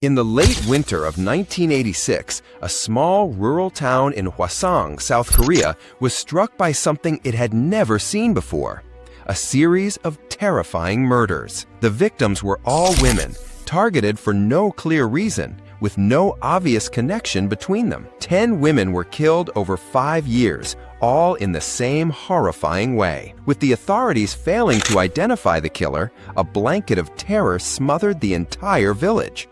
In the late winter of 1986, a small rural town in Hwaseong, South Korea, was struck by something it had never seen before: a series of terrifying murders. The victims were all women, targeted for no clear reason, with no obvious connection between them. 10 women were killed over 5 years, all in the same horrifying way. With the authorities failing to identify the killer, a blanket of terror smothered the entire village.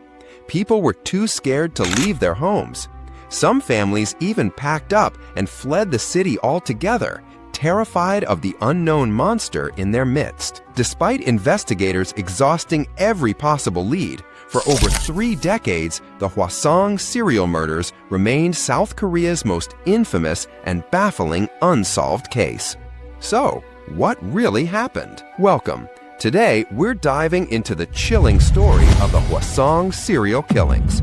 People were too scared to leave their homes. Some families even packed up and fled the city altogether, terrified of the unknown monster in their midst. Despite investigators exhausting every possible lead, for over 3 decades, the Hwaseong serial murders remained South Korea's most infamous and baffling unsolved case. So, what really happened? Welcome. Today, we're diving into the chilling story of the Hwaseong serial killings.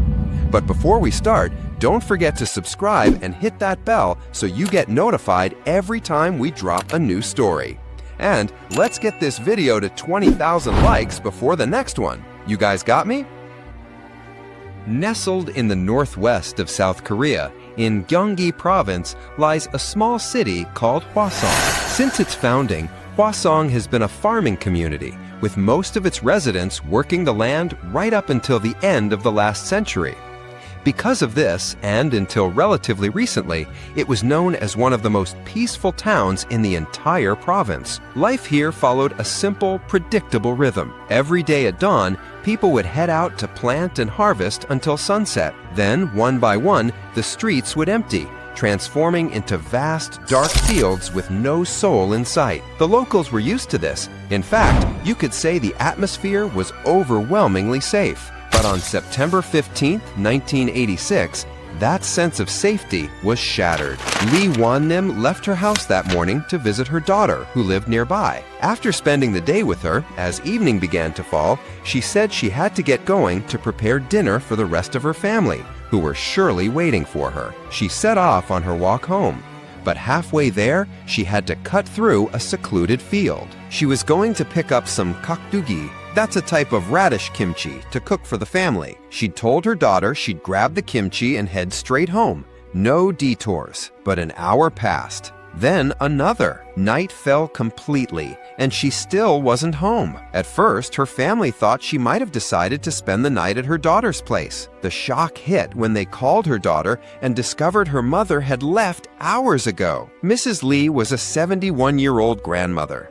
But before we start, don't forget to subscribe and hit that bell so you get notified every time we drop a new story. And let's get this video to 20,000 likes before the next one. You guys got me? Nestled in the northwest of South Korea, in Gyeonggi Province, lies a small city called Hwaseong. Since its founding, Hwaseong has been a farming community, with most of its residents working the land right up until the end of the last century. Because of this, and until relatively recently, it was known as one of the most peaceful towns in the entire province. Life here followed a simple, predictable rhythm. Every day at dawn, people would head out to plant and harvest until sunset. Then, one by one, the streets would empty, transforming into vast, dark fields with no soul in sight. The locals were used to this. In fact, you could say the atmosphere was overwhelmingly safe. But on September 15, 1986, that sense of safety was shattered. Lee Won-nim left her house that morning to visit her daughter, who lived nearby. After spending the day with her, as evening began to fall, she said she had to get going to prepare dinner for the rest of her family, who were surely waiting for her. She set off on her walk home. But halfway there, she had to cut through a secluded field. She was going to pick up some kakdugi. That's a type of radish kimchi to cook for the family. She'd told her daughter she'd grab the kimchi and head straight home. No detours. But an hour passed. Then another. Night fell completely, and she still wasn't home. At first, her family thought she might have decided to spend the night at her daughter's place. The shock hit when they called her daughter and discovered her mother had left hours ago. Mrs. Lee was a 71-year-old grandmother.